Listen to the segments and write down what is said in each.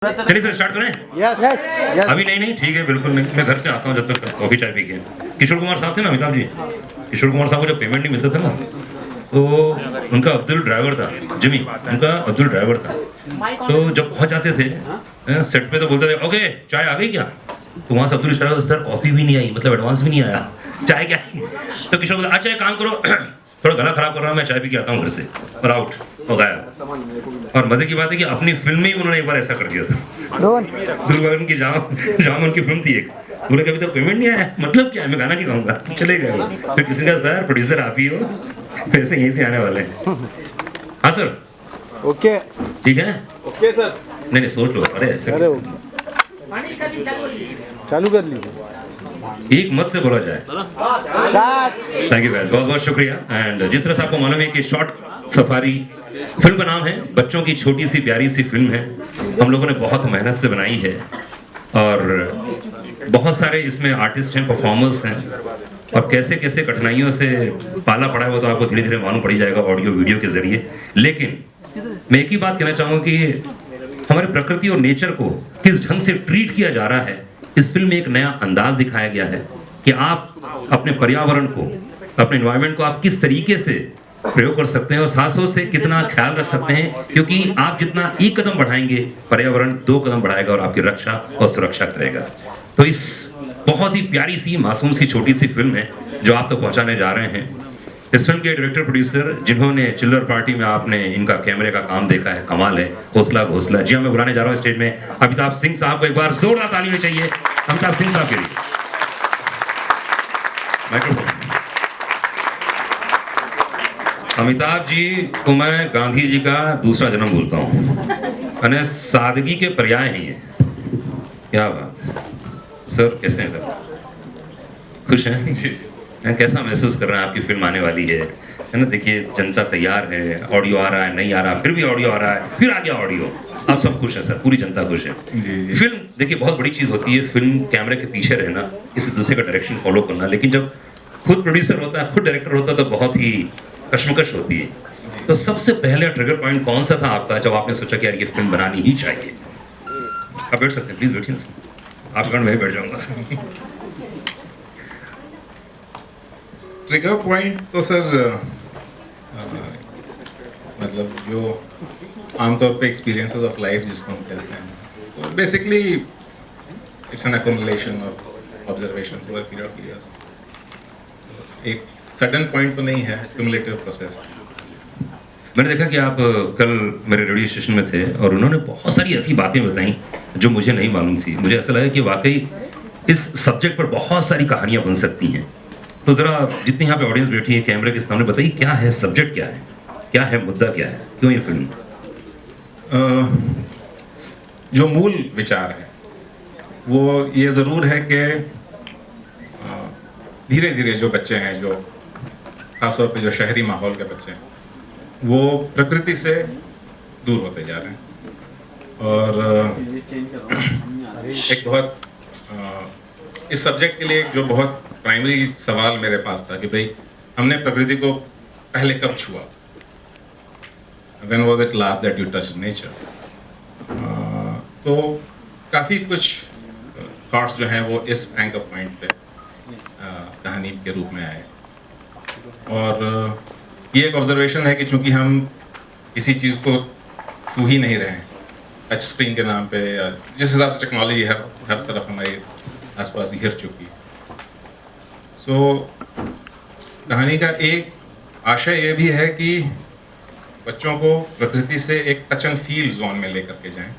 चलिए sir start करें। Yes yes yes अभी नहीं ठीक है, बिल्कुल नहीं। मैं घर से आता हूँ जब तक कॉफी चाय पी के। किशोर कुमार साहब थे ना, अमिताभ जी। किशोर कुमार साहब को जब पेमेंट नहीं मिलता था ना, तो उनका अब्दुल ड्राइवर था, जिमी उनका अब्दुल ड्राइवर था। तो जब पहुंच जाते थे सेट पे तो बोलते थे ओके चाय आ गई क्या। तो वहाँ से अब्दुल इशारा होता, सर कॉफी भी नहीं आई, मतलब एडवांस भी नहीं आया, चाय क्या आई। तो किशोर बोलता अच्छा एक काम करो थोड़ा गला खराब कर रहा हूँ, मैं चाय पी के आता हूँ घर से, और आउट हो गया। और मजे की बात है कि अपनी फिल्म में ही उन्होंने एक बार ऐसा कर दिया था। दुर्गावन की जामुन की फिल्म थी एक, बोले कभी तो पेमेंट नहीं आया, मतलब क्या है, मैं गाना नहीं गाऊंगा, चले गए। फिर किसी का सर प्रोड्यूसर आप ही हो, पैसे यहीं से आने वाले हैं। हाँ सर ओके ठीक है, ओके सर। नहीं सोच लो। अरे ऐसे अरे चालू कर लीजिए, एक मत से बोला जाए। स्टार्ट। थैंक यू गाइस, बहुत बहुत शुक्रिया। एंड जिस तरह से आपको मालूम है कि शॉर्ट सफारी फिल्म का नाम है, बच्चों की छोटी सी प्यारी सी फिल्म है, हम लोगों ने बहुत मेहनत से बनाई है और बहुत सारे इसमें आर्टिस्ट हैं, परफॉर्मर्स हैं, और कैसे कैसे कठिनाइयों से पाला पड़ा है वो तो आपको धीरे धीरे मालूम पड़ जाएगा ऑडियो वीडियो के जरिए। लेकिन मैं एक ही बात कहना चाहूँगा कि हमारे प्रकृति और नेचर को किस ढंग से ट्रीट किया जा रहा है, इस फिल्म में एक नया अंदाज दिखाया गया है कि आप अपने पर्यावरण को, अपने एनवायरनमेंट को आप किस तरीके से प्रयोग कर सकते हैं और साथ से कितना ख्याल रख सकते हैं, क्योंकि आप जितना एक कदम बढ़ाएंगे पर्यावरण 2 कदम बढ़ाएगा और आपकी रक्षा और सुरक्षा करेगा। तो इस बहुत ही प्यारी सी मासूम सी छोटी सी फिल्म है जो आप तक पहुंचाने जा रहे हैं। इस फिल्म के डायरेक्टर प्रोड्यूसर जिन्होंने चिल्लर पार्टी में आपने इनका कैमरे का काम देखा है, कमाल है, हौसला घोसला। जी हाँ, मैं बुलाने जा रहा हूँ स्टेज में अमिताभ सिंह साहब को। एक बार जोरदार ताली होनी चाहिए अमिताभ सिंह साहब के लिए। माइक्रोफोन। अमिताभ जी को मैं गांधी जी का दूसरा जन्म बोलता हूँ, यानी सादगी के पर्याय हैं ये। क्या बात है सर, कैसे हैं सर, खुश हैं जी? कैसा महसूस कर रहे हैं, आपकी फिल्म आने वाली है ना? देखिए जनता तैयार है, ऑडियो आ रहा है, नहीं आ रहा, फिर भी ऑडियो आ रहा है, फिर आ गया ऑडियो, आप सब खुश हैं सर, पूरी जनता खुश है। जी। फिल्म देखिए बहुत बड़ी चीज़ होती है, फिल्म कैमरे के पीछे रहना, किसी दूसरे का डायरेक्शन फॉलो करना, लेकिन जब खुद प्रोड्यूसर होता है, खुद डायरेक्टर होता है, तो बहुत ही कश्मकश होती है। तो सबसे पहले ट्रिगर पॉइंट कौन सा था आपका जब आपने सोचा कि यार ये फिल्म बनानी ही चाहिए? आप बैठ सकते हैं, प्लीज़ बैठिए ना, आप कारण मैं भी बैठ जाऊँगा। ट्रिगर पॉइंट तो सर मतलब जो आमतौर पे एक्सपीरियंसेस ऑफ लाइफ जिसको हम कहते हैं, तो basically it's an accumulation of observations over period of years. एक सडन पॉइंट तो नहीं है, क्यूमुलेटिव प्रोसेस। मैंने देखा कि आप कल मेरे रेडियो स्टेशन में थे और उन्होंने बहुत सारी ऐसी बातें बताई जो मुझे नहीं मालूम थी। मुझे ऐसा लगा कि वाकई इस सब्जेक्ट पर बहुत सारी कहानियां बन सकती हैं। तो ज़रा जितनी यहाँ पे ऑडियंस बैठी है कैमरे के सामने, बताइए क्या है सब्जेक्ट, क्या है मुद्दा, क्या है, क्यों ये फिल्म? जो मूल विचार है वो ये ज़रूर है कि धीरे धीरे जो बच्चे हैं, जो खासतौर पे जो शहरी माहौल के बच्चे हैं, वो प्रकृति से दूर होते जा रहे हैं। और एक बहुत इस सब्जेक्ट के लिए जो बहुत प्राइमरी सवाल मेरे पास था कि भाई हमने प्रकृति को पहले कब छुआ, When was it last that you touched nature? तो काफ़ी कुछ थॉट्स जो हैं वो इस एंकर पॉइंट पे कहानी के रूप में आए। और ये एक ऑब्जर्वेशन है कि चूंकि हम किसी चीज़ को छू ही नहीं रहे हैं, टच स्क्रीन के नाम पे, या जिस हिसाब से टेक्नोलॉजी हर तरफ हमारे आसपास घिर चुकी है, सो कहानी का एक आशय ये भी है कि बच्चों को प्रकृति से एक टच एंड फील जोन में लेकर के जाएं।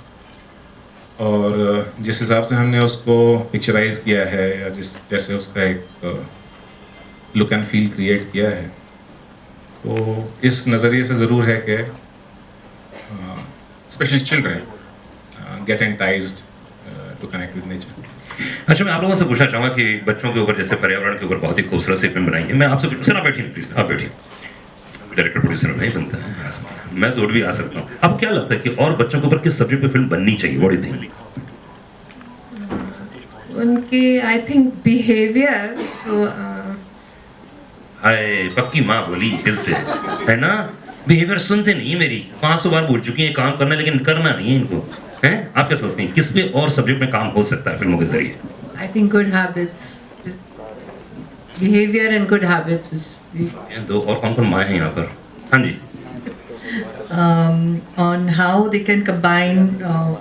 और जिस हिसाब से हमने उसको पिक्चराइज किया है, या जैसे उसका एक लुक एंड फील क्रिएट किया है, तो इस नज़रिए से ज़रूर है कि specially children get enticed to connect with nature. अच्छा, मैं आप लोगों से पूछना चाहूँगा कि बच्चों के ऊपर, जैसे पर्यावरण के ऊपर बहुत ही खूबसूरत सी फिल्म बनाई है। मैं आपसे सर आप बैठिए प्लीज़, आप बैठिए, डायरेक्टर प्रोड्यूसर नहीं बनता है, मैं तो भी आ सकता हूँ। आपको क्या लगता है कि और बच्चों के ऊपर किस सब्जेक्ट पे फिल्म बननी चाहिए? What do you think? उनके आई थिंक बिहेवियर, हाय पक्की माँ बोली दिल से, है ना? बिहेवियर सुनते नहीं मेरी, 500 बार बोल चुकी है काम करना, लेकिन करना नहीं है इनको। हैं? आप क्या सोचती हैं किस पे और सब्जेक्ट में काम हो सकता है फिल्मों के जरिए? I think good habits, behavior and good habits is ये दो और कौन कौन माए हैं यहाँ पर? हाँ जी, on how they can combine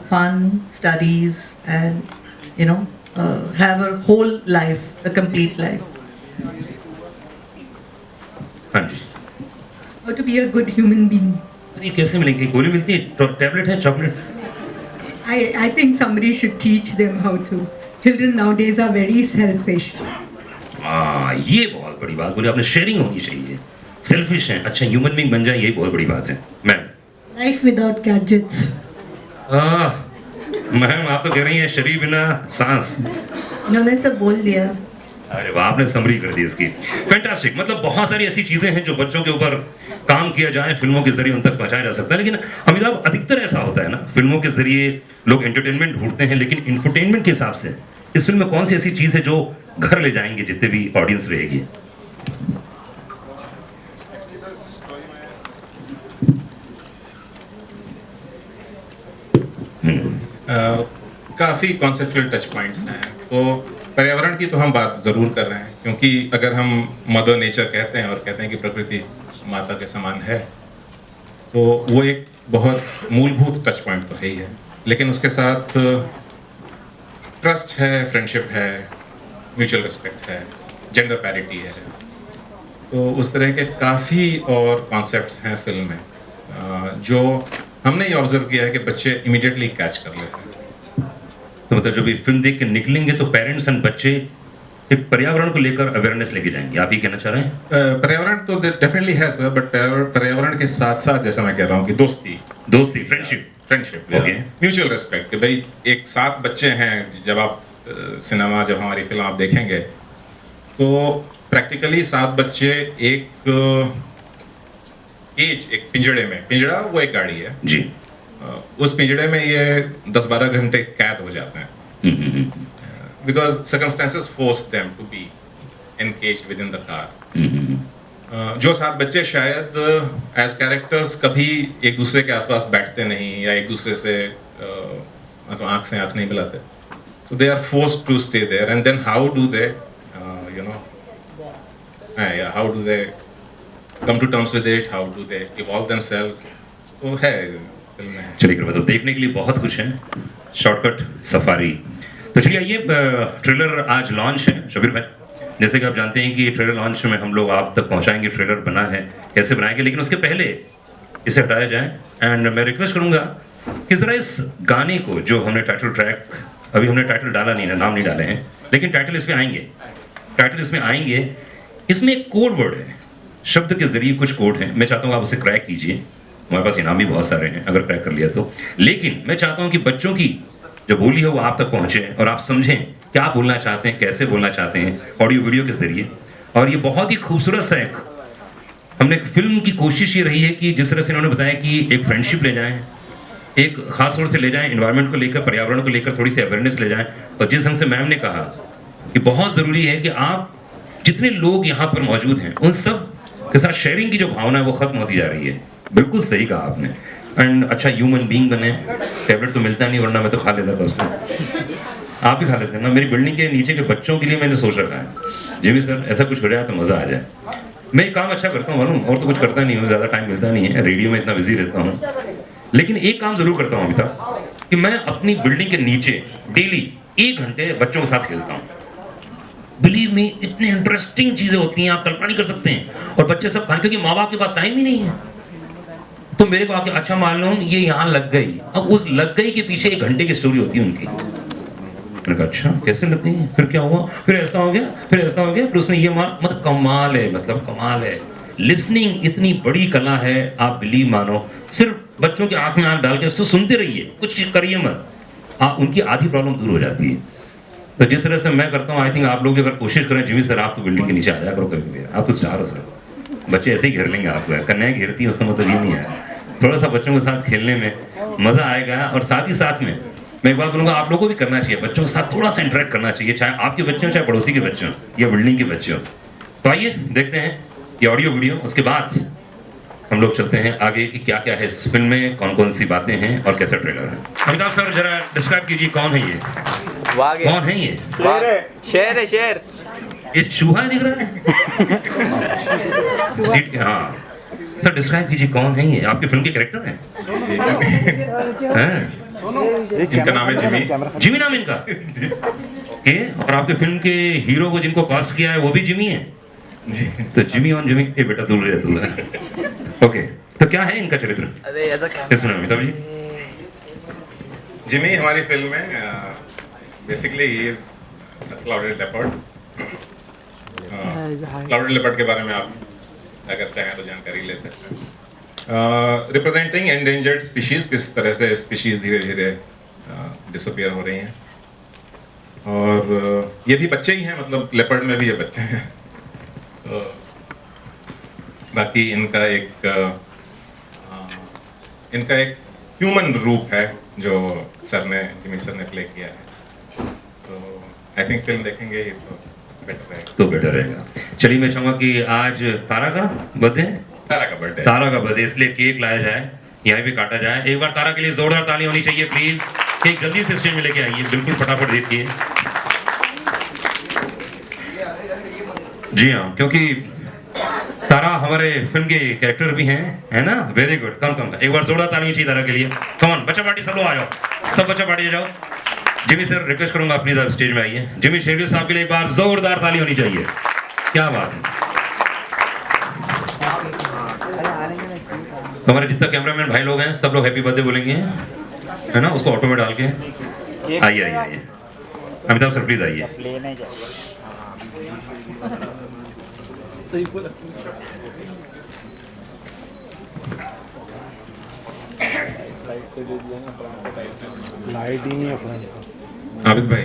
fun, studies, and have a whole life, a complete life. हाँ जी। How to be a good human being. ये कैसे मिलेंगे? गोली मिलती है, टैबलेट है, chocolate? I think somebody should teach them how to. Children nowadays are very selfish. हाँ, ये बहुत बड़ी बात बोली आपने, शेयरिंग होनी चाहिए। सेल्फिश हैं, अच्छा ह्यूमन बीइंग बन जाए, यही बहुत बड़ी बात है। Ma'am, Life without gadgets. Ma'am आप तो कह रही हैं शरीर बिना सांस। इन्होंने सब बोल दिया। अरे वाह, आपने समरी कर दी इसकी। फैंटास्टिक, मतलब बहुत सारी ऐसी चीजें हैं जो बच्चों के ऊपर काम किया जाए, फिल्मों के जरिए उन तक पहुंचाया जा सकता है। लेकिन अमिताभ, अधिकतर ऐसा होता है ना, फिल्मों के जरिए लोग एंटरटेनमेंट ढूंढते हैं, लेकिन इंफरटेनमेंट के हिसाब से इस फिल्म में कौन सी ऐसी चीज है जो घर ले जाएंगे जितने भी ऑडियंस रहेगी? काफ़ी कॉन्सेप्चुअल टच पॉइंट्स हैं। तो पर्यावरण की तो हम बात ज़रूर कर रहे हैं, क्योंकि अगर हम मदर नेचर कहते हैं और कहते हैं कि प्रकृति माता के समान है, तो वो एक बहुत मूलभूत टच पॉइंट तो है ही है। लेकिन उसके साथ ट्रस्ट है, फ्रेंडशिप है, म्यूचुअल रिस्पेक्ट है, जेंडर पैरिटी है, तो उस तरह के काफ़ी और कॉन्सेप्ट्स हैं फिल्म में जो हमने ये ऑब्जर्व किया है कि बच्चे इमीडिएटली कैच कर लेते हैं। तो मतलब जब ये फिल्म देख के निकलेंगे तो पेरेंट्स एंड बच्चे एक पर्यावरण को लेकर अवेयरनेस लेके जाएंगे, आप ही कहना चाह रहे हैं? पर्यावरण तो डेफिनेटली है सर, बट पर्यावरण के साथ साथ जैसा मैं कह रहा हूँ कि दोस्ती, फ्रेंडशिप, Okay. म्यूचुअल रिस्पेक्ट, कि भाई एक साथ बच्चे हैं। जब आप सिनेमा, जब हमारी फिल्म आप देखेंगे तो प्रैक्टिकली 7 बच्चे एक एक पिंजड़े में, पिंजड़ा वो एक गाड़ी है जी, उस पिंजड़े में ये 10-12 घंटे कैद हो जाते हैं, because circumstances force them to be engaged with in the car. जो 7 बच्चे शायद एज कैरेक्टर्स कभी एक दूसरे के आसपास बैठते नहीं, या एक दूसरे से मतलब आंख से आंख नहीं मिलाते, so they are forced to stay there, and then how do they how do they come to terms with it, how do they evolve themselves, वो है फिल्म में। चलिए, मतलब देखने के लिए बहुत कुछ है। शॉर्टकट सफारी, तो चलिए आइए, ट्रेलर आज लॉन्च है शबीर भाई। जैसे कि आप जानते हैं कि ट्रेलर लॉन्च में हम लोग आप तक पहुंचाएंगे, ट्रेलर बना है, कैसे बनाएंगे, लेकिन उसके पहले इसे हटाया जाए। एंड मैं रिक्वेस्ट करूंगा कि ज़रा इस गाने को, जो हमने टाइटल ट्रैक, अभी हमने टाइटल डाला नहीं है, नाम नहीं डाले हैं, लेकिन टाइटल इसमें आएंगे, इसमें एक कोड वर्ड है, शब्द के जरिए कुछ कोड हैं। मैं चाहता हूँ आप उसे क्रैक कीजिए, हमारे पास इनाम भी बहुत सारे हैं अगर क्रैक कर लिया तो। लेकिन मैं चाहता हूँ कि बच्चों की जो बोली है वो आप तक पहुँचे और आप समझें क्या बोलना चाहते हैं, कैसे बोलना चाहते हैं, ऑडियो वीडियो के जरिए। और ये बहुत ही खूबसूरत सा हमने एक फिल्म की कोशिश ये रही है कि जिस तरह से इन्होंने बताया कि एक फ्रेंडशिप ले जाएं, एक खास तौर से ले जाएं, इन्वायरमेंट को लेकर, पर्यावरण को लेकर थोड़ी सी अवेयरनेस ले जाएं। और जिस ढंग से मैम ने कहा कि बहुत ज़रूरी है कि आप जितने लोग यहाँ पर मौजूद हैं उन सब के साथ शेयरिंग की जो भावना है वो खत्म होती जा रही है। बिल्कुल सही कहा आपने। एंड अच्छा ह्यूमन बीइंग बने। टैबलेट तो मिलता नहीं, वरना मैं तो खा लेता था उससे। आप भी खा लेते हैं ना। मेरी बिल्डिंग के नीचे के बच्चों के लिए मैंने सोच रखा है, जी भी सर ऐसा कुछ हो जाए तो मज़ा आ जाए। मैं एक काम अच्छा करता हूँ मालूम, और तो कुछ करता नहीं हूँ, ज़्यादा टाइम मिलता नहीं है, रेडियो में इतना बिजी रहता हूँ। लेकिन एक काम ज़रूर करता हूँ अभी तक कि मैं अपनी बिल्डिंग के नीचे डेली 1 घंटे बच्चों के साथ खेलता हूँ। बिलीव मी, इतने इंटरेस्टिंग चीजें होती हैं, आप कल्पना नहीं कर सकते हैं। और बच्चे सब खाने, क्योंकि माँ बाप के पास टाइम ही नहीं है। तो मेरे को आके अच्छा मान लो ये यहाँ लग गई, अब उस लग गई के पीछे 1 घंटे की स्टोरी होती है उनकी। मैंने कहा अच्छा कैसे लग गई, फिर क्या हुआ, फिर ऐसा हो गया, फिर ऐसा हो गया, फिर उसने ये मार, मतलब कमाल है, मतलब कमाल है। लिसनिंग इतनी बड़ी कला है, आप बिलीव मानो। सिर्फ बच्चों की आंख में आंख डाल के उसको सुनते रहिए, कुछ करिए मत, उनकी आधी प्रॉब्लम दूर हो जाती है। तो जिस तरह से मैं करता हूँ, आई थिंक आप लोग अगर कोशिश करें, जिमी सर आप तो बिल्डिंग के नीचे आ जाया करो कभी भी, आप तो स्टार हो सर, बच्चे ऐसे ही घेर लेंगे आपको। कन्याएं घेरती है उसका मतलब ये नहीं है। थोड़ा सा बच्चों के साथ खेलने में मज़ा आएगा। और साथ ही साथ में मैं एक बात बोलूँगा, आप लोगों को भी करना चाहिए, बच्चों के साथ थोड़ा सा इंटरेक्ट करना चाहिए, चाहे आपके बच्चे हो, चाहे पड़ोसी के बच्चे हो, या बिल्डिंग के बच्चे हो। तो आइए देखते हैं ये ऑडियो वीडियो, उसके बाद हम लोग चलते हैं आगे कि क्या क्या है इस फिल्म में, कौन कौन सी बातें हैं और कैसा ट्रेलर है। अमिताभ सर जरा डिस्क्राइब कीजिए कौन है ये, कौन है ये? शेर है शेर। ये चूहा दिख रहा है सीट के। हाँ सर डिस्क्राइब कीजिए कौन है ये, आपकी फिल्म के कैरेक्टर हैं? इनका नाम है जिमी। जिमी नाम इनका के, और आपके फिल्म के हीरो को जिनको कास्ट किया है वो भी जिमी है जी। तो जिमी ऑन जिमी, ए बेटा दूर रहे तू। ओके तो क्या है इनका चरित्र इसमें अमिताभ जी? जिमी हमारी फिल्म में basically he is clouded leopard. Clouded leopard के बारे में आप अगर चाहें तो जानकारी ले सकते हैं। रिप्रेजेंटिंग एंडेंजर्ड स्पीशीज, किस तरह से स्पीशीज धीरे धीरे डिसअपियर हो रही हैं, और ये भी बच्चे ही हैं, मतलब लेपर्ड में भी ये बच्चे हैं। तो बाकी इनका एक ह्यूमन रूप है जो जिमी सर ने प्ले किया है। सो आई थिंक फिल्म देखेंगे ही तो बेटर रहेगा। तो बेटर रहेगा। चलिए मैं चाहूंगा कि आज तारा का बर्थडे है, तारा का बर्थडे। तारा का बर्थडे इसलिए केक लाया जाए, यहाँ भी काटा जाए। एक बार तारा के लिए जोरदार ताली होनी चाहिए प्लीज। केक जल्दी से स्टेज में लेके आइए, बिल्कुल फटाफट देखिए। जी हाँ, क्योंकि तारा हमारे फिल्म के कैरेक्टर भी हैं, है ना? Very good. कम एक बार जोरदार ताली चाहिए तारा के लिए। कम ऑन बच्चा पार्टी सब लोग आ जाओ, सब बच्चा पार्टी आ जाओ। जिमी सर रिक्वेस्ट करूंगा प्लीज आप स्टेज में आइए। जिमी शेरगिल साहब के लिए एक बार जोरदार ताली होनी चाहिए। क्या बात है। तो हमारे जितना कैमरामैन भाई लोग हैं सब लोग हैप्पी बर्थडे बोलेंगे, है ना? उसको ऑटो में डाल के आइए। अमिताभ सर प्लीज आइए। लाइट ही नहीं है फ्रंट। आबिद भाई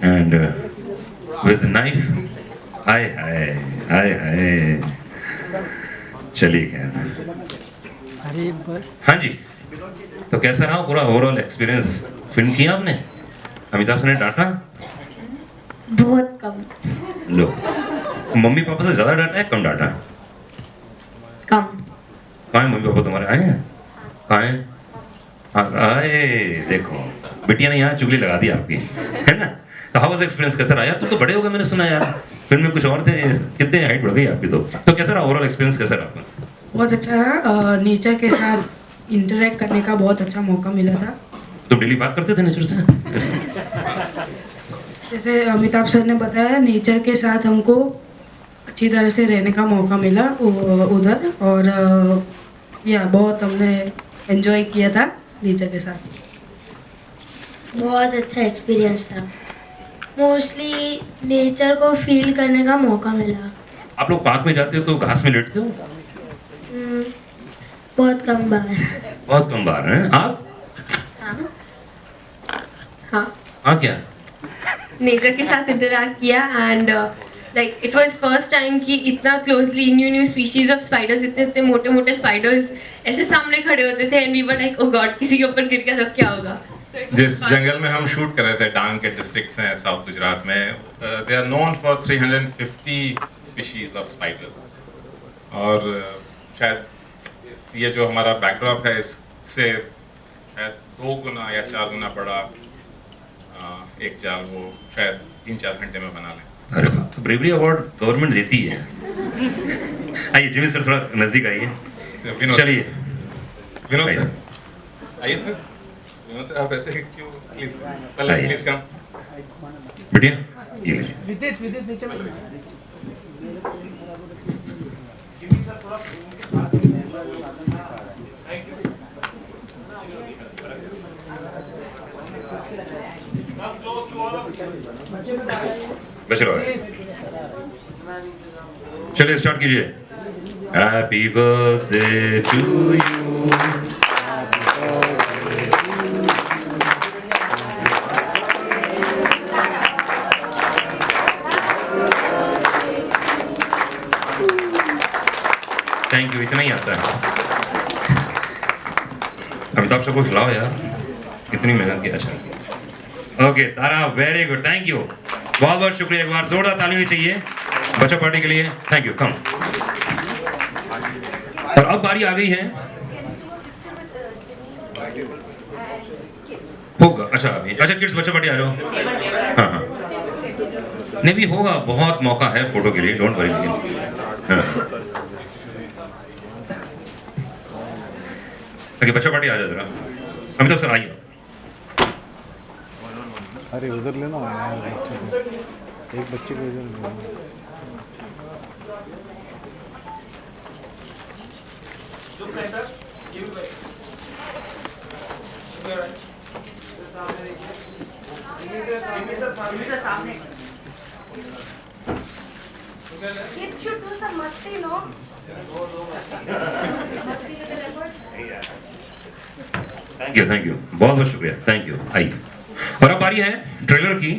एंड विद नाइफ। हाय हाय हाय हाय। चलिए खैर, अरे बस। हाँ जी, तो कैसा रहा पूरा ओवरऑल एक्सपीरियंस? फिल्म किया आपने, अमिताभ सर ने डांटा? बहुत कम। लो, मम्मी पापा से ज्यादा डांटा है कम डांटा? कम। कहाँ है मम्मी पापा तुम्हारे? आए हैं? कहाँ हैं? हाँ आए, देखो बिटिया ने यहाँ चुगली लगा दी आपकी, है ना? तो हाउ वाज एक्सपीरियंस, कैसा रहा? यार तुम तो बड़े हो गए, मैंने सुना यार फिल्म में कुछ और थे, कितने हाइट बढ़ गई आपकी। तो कैसा रहा ओवरऑल एक्सपीरियंस, कैसा रहा आपका? बहुत अच्छा है। नेचर के साथ इंटरेक्ट करने का बहुत अच्छा मौका मिला था। तुम डेली बात करते थे नेचर से? जैसे अमिताभ सर ने बताया, नेचर के साथ हमको अच्छी तरह से रहने का मौका मिला उधर, और या बहुत हमने एंजॉय किया था नेचर के साथ। बहुत अच्छा एक्सपीरियंस था। मोस्टली नेचर को फील करने का मौका मिला। आप लोग पार्क में जाते हो तो घास में लेटते हो? बहुत कम बार। बहुत कम बार हैं आप? हाँ क्या? नेचर के साथ इंटरैक्ट किया and like it was first time कि इतना closely new species of spiders, इतने मोटे मोटे स्पाइडर्स ऐसे सामने खड़े होते थे and we were like oh god, किसी के ऊपर गिर गया तो क्या होगा। जिस जंगल में हम शूट कर रहे थे, डांग के डिस्ट्रिक्ट्स हैं साउथ गुजरात में, they are known for 350 species of spiders. और शायद ये जो हमारा बैकड्रॉप है इससे शायद 2 गुना या 4 गुना बड़ा एक जाल वो शायद 3-4 घंटे में बना लें। अरे वाह, तो ब्रेवरी अवार्ड गवर्नमेंट देती है। आइए जिमी सर थोड़ा नजदीक आइए। चलिए विनोद सर आइए सर। विनोद सर आप ऐसे क्यों? Please please come. बिटिया ये लीजिए। विदित नीचे बच रहा है। चलिए स्टार्ट कीजिए। Happy birthday to you. Thank you, इतना ही आता है। अमिताभ सर को खिलाओ यार, कितनी मेहनत किया। अच्छा okay Tara, very good, thank you, बहुत बहुत शुक्रिया। एक बार जोरदार ताली होनी चाहिए बच्चा पार्टी के लिए, थैंक यू। कम। और अब बारी आ गई है, होगा अच्छा अभी, अच्छा किड्स बच्चा पार्टी आ जाओ। हाँ हाँ, नहीं भी होगा, बहुत मौका है फोटो के लिए, डोंट वरी। हाँ ओके, बच्चा पार्टी आ जाओ जरा। अमिताभ सर आइए। अरे उधर लेना एक बच्चे को इधर लेना। Kids should do some masti, no? Thank you, बहुत बहुत शुक्रिया, थैंक यू। आइए, और अब बारी है ट्रेलर की,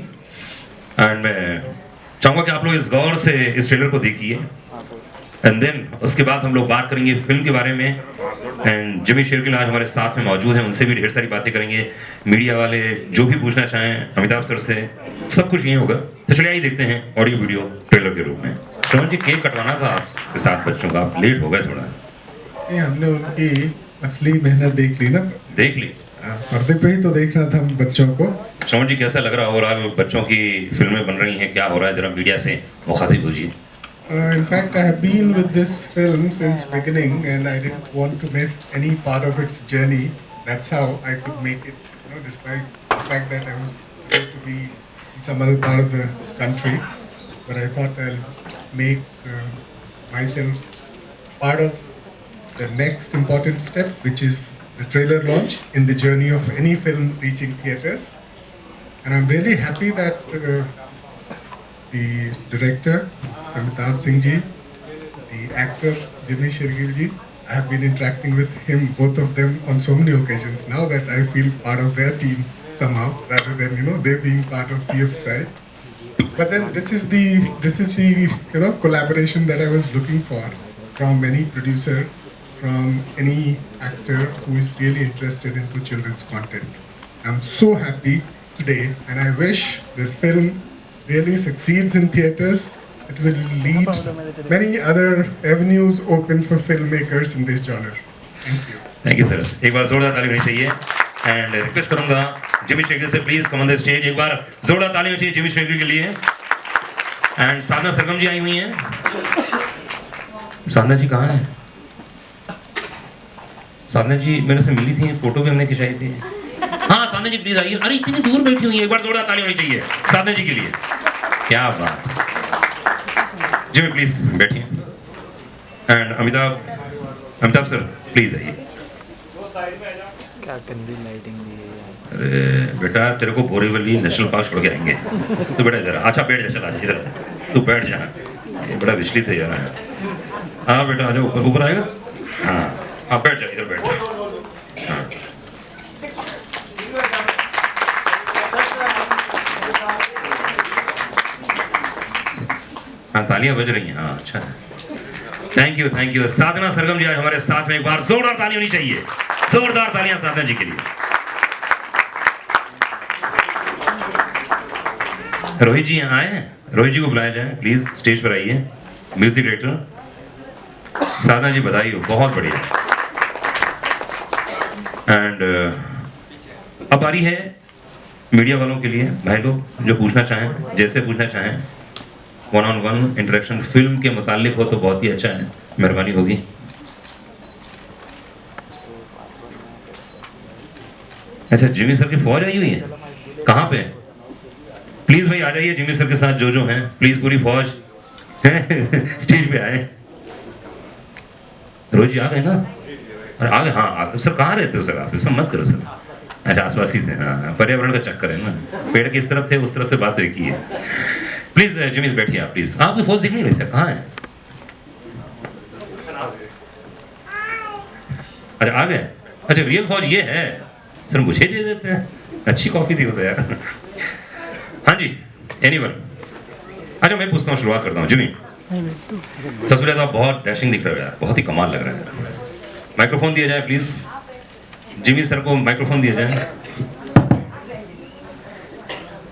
एंड मैं चाहूँगा कि आप लोग इस गौर से इस ट्रेलर को देखिए, एंड देन उसके बाद हम लोग बात करेंगे फिल्म के बारे में। एंड जिमी शेरगिल आज हमारे साथ में मौजूद हैं, उनसे भी ढेर सारी बातें करेंगे। मीडिया वाले जो भी पूछना चाहें अमिताभ सर से, सब कुछ यही होगा। तो चलिए आइए देखते हैं ऑडियो वीडियो ट्रेलर के रूप में। श्रवण जी, केक कटवाना था आपके साथ बच्चों का, आप लेट हो गए थोड़ा। हमने उनकी असली मेहनत देख ली ना, देख ली, पर्दे पे ही तो देखना था हम बच्चों को। श्रवण जी कैसा लग रहा है ओवरऑल, बच्चों की फिल्में बन रही हैं, क्या हो रहा है, जरा मीडिया से मुखातिब होजिए। In fact, I have been with this film since beginning, and I didn't want to miss any part of its journey. That's how I could make it, despite the fact that I was supposed to be in some other part of the country. But I thought I'll make myself part of the next important step, which is the trailer launch in the journey of any film reaching theaters. And I'm really happy that the director, Amitabh Singh ji, the actor Jimmy Shergill ji, I have been interacting with him, both of them, on so many occasions now that I feel part of their team somehow, rather than they being part of CFSI. But then this is the collaboration that I was looking for from any producer, from any actor who is really interested into children's content. I'm so happy today, and I wish this film really succeeds in theaters. It will lead many other avenues open for filmmakers in this genre. Thank you. Thank you sir, एक बार जोरदार ताली होनी चाहिए। And request करूंगा Jimmy Shergill से, please come on the stage. एक बार जोरदार ताली होनी चाहिए जिमी शेरगिल के लिए। एंड साधना सरगम जी आई हुई हैं। साधना जी कहाँ हैं? साधना जी मेरे से मिली थी, फोटो भी हमने खिंचाई थी। हाँ साधना जी प्लीज आइए। अरे इतनी दूर बैठी हुई है, एक बार जोरदार ताली होनी चाहिए साधना जी के लिए। क्या बात। जिमी प्लीज बैठिए। एंड अमिताभ सर प्लीज आइए। क्या गंदी लाइटिंग दी है। अरे बेटा तेरे को बोरीवली नेशनल पार्क छोड़ के आएंगे, तो बेटा इधर अच्छा बैठ जा, चला इधर तू बैठ जा, ये बड़ा विचलित है यार। हाँ बेटा आ जाओ, ऊपर आएगा। हाँ हाँ बैठ जा, इधर बैठ जा। हाँ हाँ तालियां बज रही हैं। हाँ अच्छा है, थैंक यू। साधना सरगम जी आज हमारे साथ में, एक बार जोरदार ताली होनी चाहिए, जोरदार तालियां साधना जी के लिए। रोहित जी यहाँ आए हैं, रोहित जी को बुलाया जाए प्लीज, स्टेज पर आइए। म्यूजिक डायरेक्टर साधना जी बधाई हो, बहुत बढ़िया। एंड अब बारी है मीडिया वालों के लिए, भाई लोग जो पूछना चाहें, जैसे पूछना चाहें, 1-on-1 इंटरेक्शन फिल्म के मुतालिक हो तो बहुत ही अच्छा है, मेहरबानी होगी। अच्छा जिमी सर की फौज आई हुई है, कहाँ पे? प्लीज भाई आ जाइए जिमी सर के साथ, जो हैं प्लीज पूरी फौज स्टेज पे आए। रोज आ गए ना? अरे आ गए। हाँ सर कहाँ रहते हो सर आप? सब मत करो सर। अच्छा आसपास ही थे। हाँ पर्यावरण का चक्कर है ना, पेड़ किस तरफ थे उस तरफ से बात हुई की है। प्लीज जिमी बैठिए आप प्लीज। आपकी फौज दिख नहीं रही सर, कहाँ है? अच्छा आ गए। अच्छा रियल फौज ये है सर, मुझे दे देते हैं, अच्छी कॉफी थी वो तो यार। हाँ जी एनीवन। अच्छा मैं पूछता हूँ, शुरुआत करता हूँ। जिमी सबसे पहले तो आप बहुत डैशिंग दिख रहे हो यार, बहुत ही कमाल लग रहा है। माइक्रोफोन दिया जाए प्लीज, जिमी सर को माइक्रोफोन दिया जाए।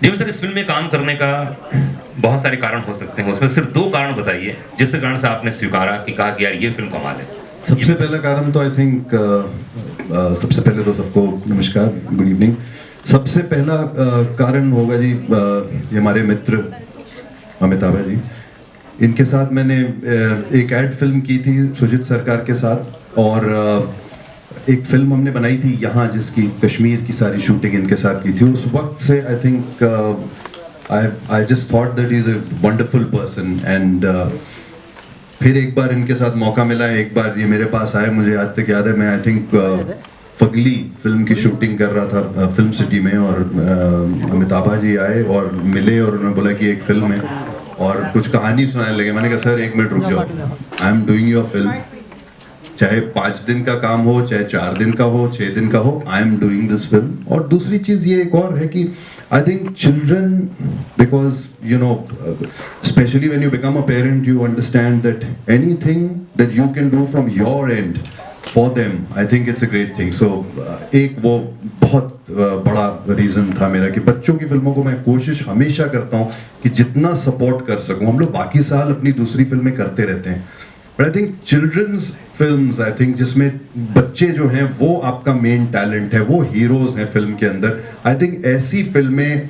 जी सर, इस फिल्म में काम करने का बहुत सारे कारण हो सकते हैं, उसमें सिर्फ 2 कारण बताइए जिसके कारण से आपने स्वीकारा कि कहा कि यार ये फिल्म कमाल है। सबसे पहला कारण तो आई थिंक सबसे पहले तो सबको नमस्कार, गुड इवनिंग। सबसे पहला कारण होगा जी ये हमारे मित्र अमिताभा जी, इनके साथ मैंने एक एड फिल्म की थी सुजीत सरकार के साथ, और एक फिल्म हमने बनाई थी यहाँ जिसकी कश्मीर की सारी शूटिंग इनके साथ की थी। उस वक्त से I think I just thought that is a wonderful person, and फिर एक बार इनके साथ मौका मिला, एक बार ये मेरे पास आए, मुझे आज तक याद है, मैं आई थिंक फगली फिल्म की शूटिंग कर रहा था फिल्म सिटी में, और अमिताभा जी आए और मिले और उन्होंने बोला कि एक फिल्म है और कुछ कहानी सुनाने लगे। मैंने कहा सर 1 मिनट रुक जाओ, आई एम डूइंग योर फिल्म, चाहे 5 दिन का काम हो, चाहे 4 दिन का हो, 6 दिन का हो, I am doing this film. और दूसरी चीज़ ये एक और है कि I think children, because you know specially when you become a parent you understand that anything that you can do from your end for them, I think it's a great thing. So एक वो बहुत बड़ा reason था मेरा कि बच्चों की फिल्मों को मैं कोशिश हमेशा करता हूँ कि जितना सपोर्ट कर सकूँ। हम लोग बाकी साल अपनी दूसरी फिल्में करते रहते हैं, but I think children's films, I think जिसमें बच्चे जो हैं वो आपका मेन टैलेंट है, वो हीरोज हैं फिल्म के अंदर, आई थिंक ऐसी फिल्में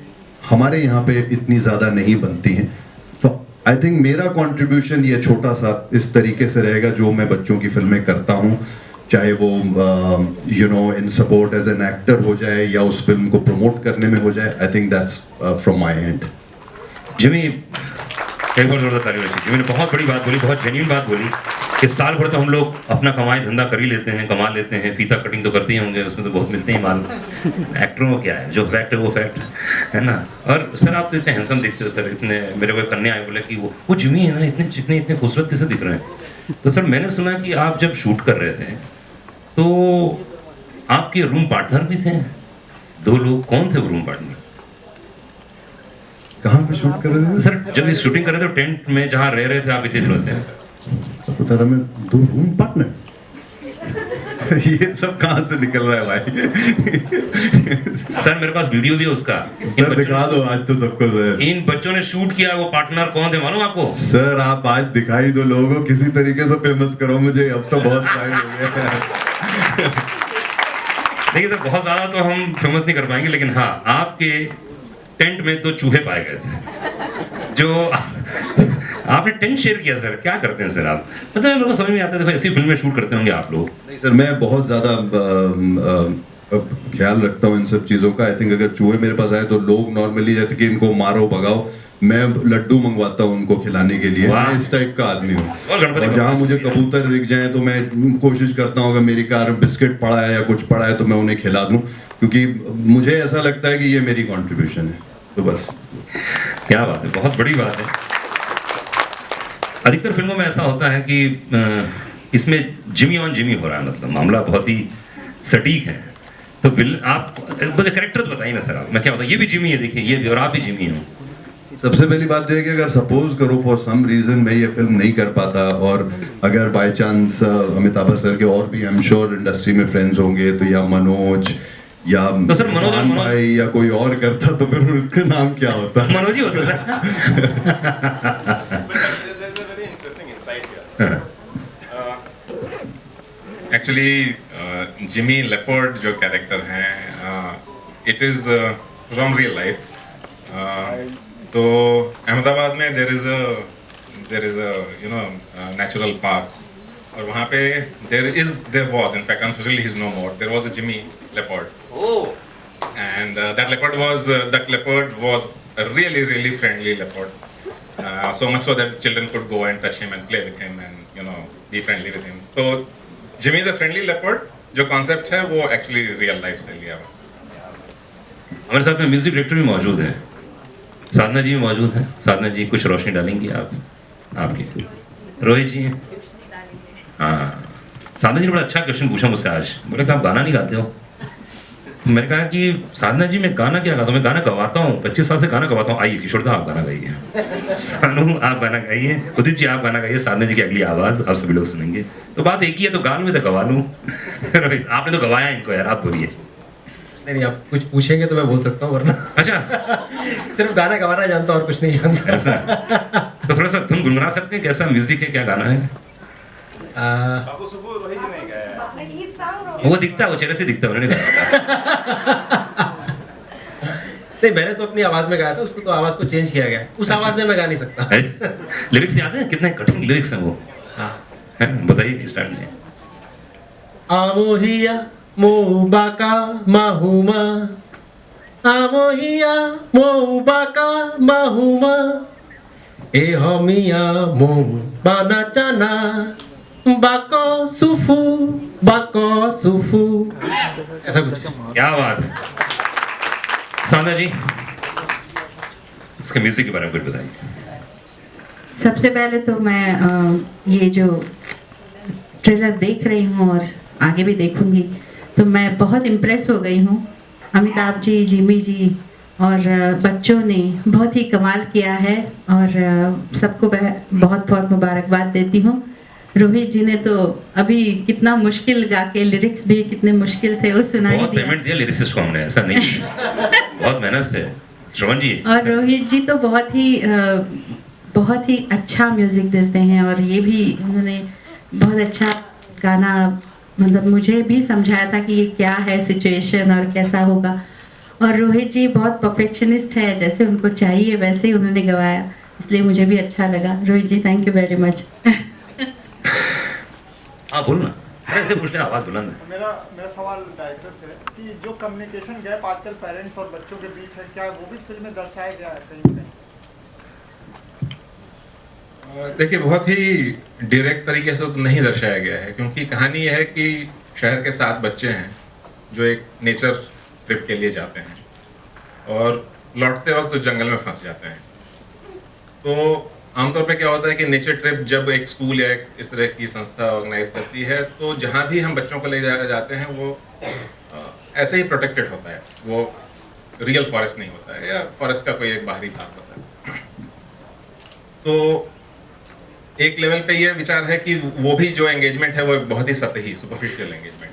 हमारे यहाँ पे इतनी ज़्यादा नहीं बनती हैं। तो आई थिंक मेरा कंट्रीब्यूशन ये छोटा सा इस तरीके से रहेगा जो मैं बच्चों की फिल्में करता हूँ, चाहे वो you know in support as an actor हो जाए या उस फिल्म को प्रमोट करने में हो जाए। I think that's from my and. Jimmy, एक बार जोरदार ताली बजाइए। जिमी ने बहुत बड़ी बात बोली, बहुत जेन्युइन बात बोली कि साल भर तो हम लोग अपना कमाई धंधा कर ही लेते हैं, कमा लेते हैं, फीता कटिंग तो करते ही होंगे, उसमें तो बहुत मिलते ही माल। एक्टरों को क्या है, जो फैक्ट है वो फैक्ट है ना। और सर आप तो इतने हैंडसम दिखते हो सर, इतने, मेरे को कन्या आए बोले कि वो जिमी है ना, इतने चिकने इतने खूबसूरत कैसे दिख रहे हैं। तो सर मैंने सुना कि आप जब शूट कर रहे थे तो आपके रूम पार्टनर भी थे 2 लोग, कौन थे वो रूम पार्टनर? कहाँ पे शूट कर रहे थे सर? जब ये शूटिंग कर रहे थे टेंट में जहाँ रह रहे थे आप इतने दिनों से, उधर में 2 रूम पार्टनर ये सब कहाँ से निकल रहा है भाई? सर मेरे पास वीडियो भी है उसका, सर दिखा दो आज तो सबको सर। इन बच्चों ने शूट किया, वो पार्टनर कौन थे मालूम आपको? सर आप आज दिखाई दो लोगों को, किसी तरीके से फेमस करो मुझे, अब तो बहुत टाइम हो गया। देखिए सर बहुत ज़्यादा तो हम फेमस नहीं कर पाएंगे, लेकिन हाँ आपके टेंट में 2 चूहे पाए गए थे जो आपने टेंट शेयर किया। सर क्या करते हैं सर आप? मतलब मेरे को समझ में आता है, ऐसी फिल्में शूट करते होंगे आप लोग। नहीं सर, मैं बहुत ज़्यादा ख्याल रखता हूँ इन सब चीज़ों का। आई थिंक अगर चूहे मेरे पास आए तो लोग नॉर्मली कहते कि इनको मारो भगाओ, मैं लड्डू मंगवाता हूँ उनको खिलाने के लिए, मैं इस टाइप का आदमी हूँ। और जहाँ मुझे कबूतर दिख जाए तो मैं कोशिश करता हूँ अगर मेरी कार में बिस्किट पड़ा है या कुछ पड़ा है तो मैं उन्हें खिला दूँ, क्योंकि मुझे ऐसा लगता है कि ये मेरी कॉन्ट्रीब्यूशन है। तो बस क्या बात है, बहुत बड़ी बात है। अधिकतर फिल्मों में ऐसा होता है कि इसमें जिमी ऑन जिमी हो रहा है, मतलब मामला बहुत ही सटीक है। तो आप मुझे कैरेक्टर तो बताइए ना सर आप, मैं क्या बताऊँ, ये भी जिमी है, देखिए ये भी, और आप भी जिमी हो। सबसे पहली बात यह है कि अगर सपोज करो फॉर सम रीज़न मैं ये फिल्म नहीं कर पाता, और अगर बाय चांस अमिताभ सर के और भी आई एम श्योर इंडस्ट्री में फ्रेंड्स होंगे, तो या मनोज या तो सर मनोज भाई या कोई और करता तो फिर उसका नाम क्या होता? मनोज ही होता सर। एक्चुअली जिमी लेपर्ड जो कैरेक्टर हैं, it is from real life. तो अहमदाबाद में there is a you know natural park, और वहाँ पे there was in fact unfortunately he's no more, there was a Jimmy leopard. And that leopard was a really friendly leopard, so much so that children could go and touch him and play with him and you know be friendly with him. So Jimmy the friendly leopard जो concept है वो actually real life से लिया हुआ। हमारे साथ में music director भी मौजूद हैं, साधना जी भी मौजूद हैं। साधना जी कुछ रोशनी डालेंगी आप, आपके रोहित जी हैं। हाँ, साधना जी ने बड़ा अच्छा क्वेश्चन पूछा मुझसे आज, बोले कि आप गाना नहीं गाते हो। तो मैंने कहा कि साधना जी मैं गाना क्या गाता हूँ, मैं गाना गवाता हूँ, 25 साल से गाना गवाता हूँ। आइए किशोर दा आप गाना गाइए, सानू आप गाना गाइए, उदित जी आप गाना गाइए, साधना जी की अगली आवाज़ आप सभी लोग सुनेंगे। तो बात एक ही है, तो गा लूँ तो गवा लूँ। रोहित आपने तो गवाया इनको यार, आप बोलिए। नहीं, आप कुछ पूछेंगे तो मैं बोल सकता हूँ, वरना अच्छा सिर्फ गाना गवाना जानता हूँ और कुछ नहीं जानता। ऐसा तो थोड़ा सा धुन गुनगुना सकते हैं? कैसा म्यूजिक है, क्या गाना है? वो दिखता है, वो चेहरे से दिखता है, उन्होंने गाया। नहीं, मैंने तो अपनी आवाज में गाया था, उसको तो आवाज को चेंज किया गया, उस आवाज में मैं गा नहीं सकता। लिरिक्स याद है? कितने कठिन लिरिक्स हैं वो। हाँ, बताइए स्टार्ट में। आमोहिया मोबाका माहुमा, आमोहिया मोबाका माहुमा, ए हमिया मो बाना चाना, बाको सुफू, ऐसा कुछ। क्या बात है सांदा जी, इसके म्यूजिक के बारे में कुछ बताइए। सबसे पहले तो मैं ये जो ट्रेलर देख रही हूँ और आगे भी देखूंगी, तो मैं बहुत इम्प्रेस हो गई हूँ। अमिताभ जी, जिमी जी और बच्चों ने बहुत ही कमाल किया है और सबको मैं बहुत बहुत मुबारकबाद देती हूँ। रोहित जी ने तो अभी कितना मुश्किल गा के, लिरिक्स भी कितने मुश्किल थे वो सुनाई बहुत दिया। पेमेंट दिया लिरिसिस्ट को हमने, ऐसा नहीं बहुत मेहनत से। श्रवण जी और रोहित जी तो बहुत ही अच्छा म्यूजिक देते हैं और ये भी उन्होंने बहुत अच्छा गाना, मतलब मुझे भी समझाया था कि ये क्या है सिचुएशन और कैसा होगा। और रोहित जी बहुत परफेक्शनिस्ट है, जैसे उनको चाहिए वैसे ही उन्होंने गवाया, इसलिए मुझे भी अच्छा लगा। रोहित जी थैंक यू वेरी मच। हाँ बोलना, ऐसे पूछ ले, आवाज बुलंद है। मेरा सवाल डायरेक्टर से है कि जो कम्युनिकेशन गैप आजकल पेरेंट्स और बच्चों के बीच है, क्या वो भी फिल्म में दर्शाया गया है कहीं पे? देखिए, बहुत ही डायरेक्ट तरीके से तो नहीं दर्शाया गया है, क्योंकि कहानी यह है कि शहर के 7 बच्चे हैं जो एक नेचर ट्रिप के लिए जाते हैं और लौटते वक्त तो जंगल में फंस जाते हैं। तो आमतौर पे क्या होता है कि नेचर ट्रिप जब एक स्कूल या इस तरह की संस्था ऑर्गेनाइज करती है, तो जहाँ भी हम बच्चों को ले जाते हैं वो ऐसे ही प्रोटेक्टेड होता है, वो रियल फॉरेस्ट नहीं होता है या फॉरेस्ट का कोई एक बाहरी भाग होता है। तो एक लेवल पे ये विचार है कि वो भी जो एंगेजमेंट है वो एक बहुत ही सतही, सुपरफिशियल एंगेजमेंट,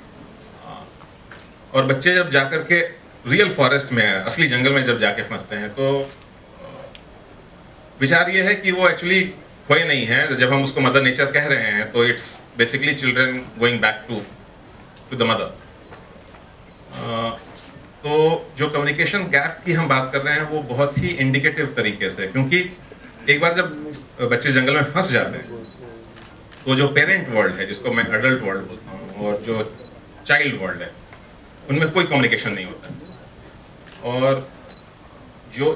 और बच्चे जब जाकर के रियल फॉरेस्ट में, असली जंगल में जब जाके फंसते हैं, तो विचार ये है कि वो एक्चुअली खोए नहीं है। जब हम उसको मदर नेचर कह रहे हैं तो it's basically children going back to the mother. तो जो कम्युनिकेशन गैप की हम बात कर रहे हैं वो बहुत ही इंडिकेटिव तरीके से, क्योंकि एक बार जब बच्चे जंगल में फंस जाते हैं तो जो पेरेंट वर्ल्ड है, जिसको मैं अडल्ट वर्ल्ड बोलता हूँ, और जो चाइल्ड वर्ल्ड है, उनमें कोई कम्युनिकेशन नहीं होता। और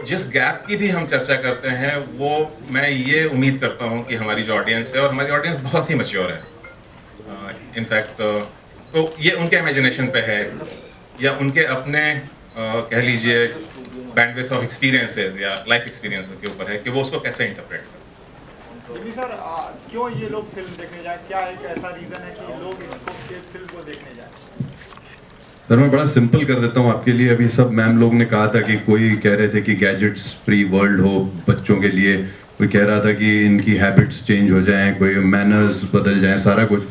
जिस गैप की भी हम चर्चा करते हैं, वो मैं ये उम्मीद करता हूँ कि हमारी जो ऑडियंस है, और हमारी ऑडियंस बहुत ही मैच्योर है इनफैक्ट, तो ये उनके इमेजिनेशन पे है या उनके अपने कह लीजिए बैंडविड्थ ऑफ एक्सपीरियंसेस या लाइफ एक्सपीरियंसेस के ऊपर है कि वो उसको कैसे इंटरप्रेट करें। सर, क्यों ये लोग फिल्म देखने जाए? क्या एक ऐसा रीजन है कि लोग इसको फिल्म को देखने जाए? सर मैं बड़ा सिंपल कर देता हूँ आपके लिए। अभी सब मैम लोग ने कहा था कि कोई कह रहे थे कि गैजेट्स फ्री वर्ल्ड हो बच्चों के लिए, कोई कह रहा था कि इनकी हैबिट्स चेंज हो जाएं, कोई मैनर्स बदल जाएं, सारा कुछ।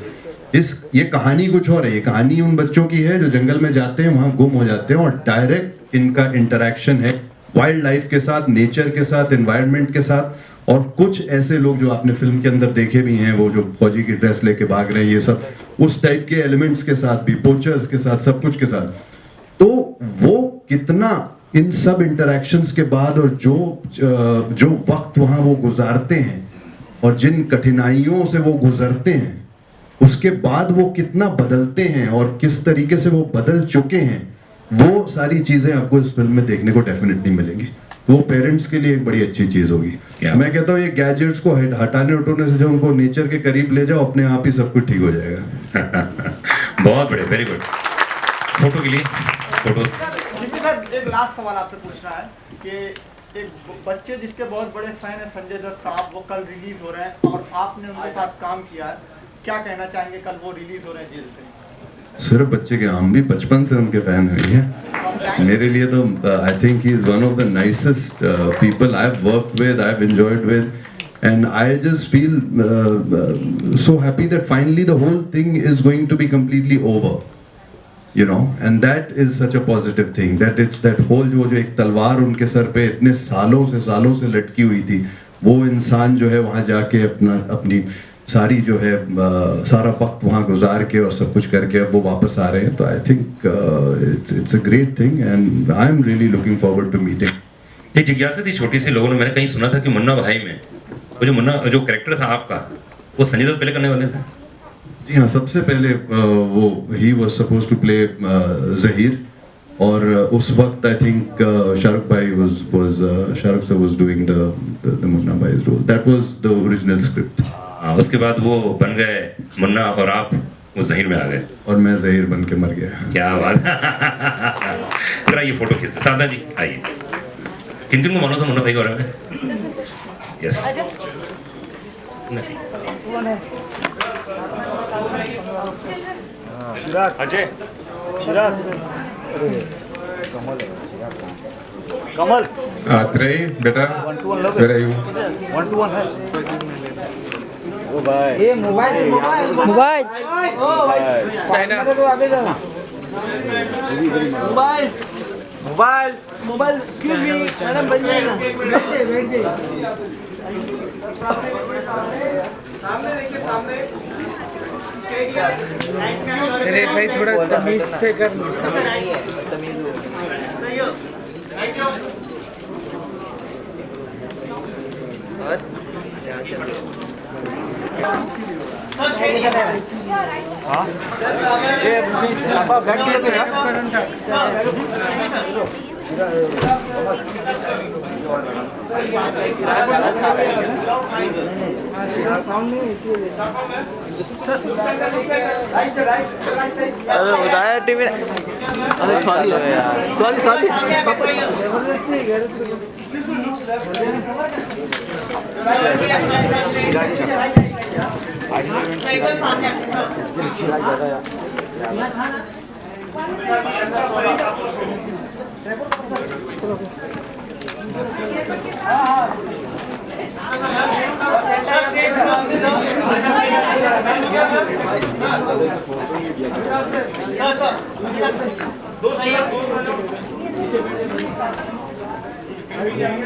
ये कहानी कुछ और है। ये कहानी उन बच्चों की है जो जंगल में जाते हैं, वहाँ गुम हो जाते हैं, और डायरेक्ट इनका इंटरेक्शन है वाइल्ड लाइफ के साथ, नेचर के साथ, एनवायरनमेंट के साथ। और कुछ ऐसे लोग जो आपने फिल्म के अंदर देखे भी हैं, वो जो फौजी की ड्रेस लेके भाग रहे हैं, ये सब उस टाइप के एलिमेंट्स के साथ भी, पोचर्स के साथ, सब कुछ के साथ। तो वो कितना इन सब इंटरेक्शंस के बाद और जो वक्त वहाँ वो गुजारते हैं और जिन कठिनाइयों से वो गुजरते हैं, उसके बाद वो कितना बदलते हैं और किस तरीके से वो बदल चुके हैं, वो सारी चीजें आपको इस फिल्म में देखने को डेफिनेटली मिलेंगी। वो पेरेंट्स के लिए एक बड़ी अच्छी चीज होगी। मैं कहता हूँ ये गैजेट्स को हटाने उठाने से जब उनको नेचर के करीब ले जाओ, अपने आप ही सब कुछ ठीक हो जाएगा। बहुत बढ़िया, वेरी गुड। फोटो के लिए फोटोज। एक लास्ट सवाल आपसे पूछना है कि एक बच्चे जिसके बहुत बड़े फैन है संजय दत्त साहब, वो कल रिलीज हो रहे हैं और आपने उनके साथ काम किया है, क्या कहना चाहेंगे? कल वो रिलीज हो रहे हैं जेल से। सिर्फ बच्चे के, हम भी बचपन से उनके फैन हुए हैं। मेरे लिए तो I think he is one of the nicest people I have worked with, I have enjoyed with, and I just feel so happy that finally the whole thing is going to be completely over. you know, and that is such a positive thing, that it's that whole जो एक तलवार उनके sir पे इतने सालों से लटकी हुई थी, वो इंसान जो है वहाँ जाके अपनी सारी जो है सारा वक्त वहाँ गुजार के और सब कुछ करके अब वो वापस आ रहे हैं. तो I think it's a great thing and I am really looking forward to meeting. एक जिज्ञासा थी छोटी सी, लोगों ने मैंने कहीं सुना था कि मुन्ना भाई में वो जो मुन्ना जो कैरेक्टर था आपका, वो संजय दत्त पहले करने वाले थे. जी हाँ, सबसे पहले वो ही was suppose to play Zaheer, और उस वक्त आई थिंक शाहरुख भाई Shahrukh sir was doing the Munna भाई's role. That was the original script. उसके बाद वो बन गए मुन्ना और आप वो ज़हीर में आ गए. और मैं ज़हीर बन के मर गया. क्या बात. जरा ये फोटो खींचते. सादा जी आइए. किन किन को मालूम था मुन्ना भाई के बारे में? यस. अजय चिराग कमल Trey, बेटा, where are you? 1-to-1 है. ओ भाई ये मोबाइल चाइना तो आगे जाना. मोबाइल एक्सक्यूज मी मैडम, बैठ जाइए. सामने देखिए, सामने. अरे भाई थोड़ा तमीज से कर. बताया टीवी. अरे सॉरी यार, सॉरी.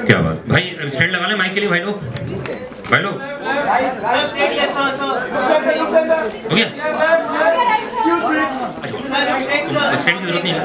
क्या बात भाई. स्टैंड लगा ले माइक के लिए भाई लोग. हो गया. स्टैंड की जरूरत नहीं है.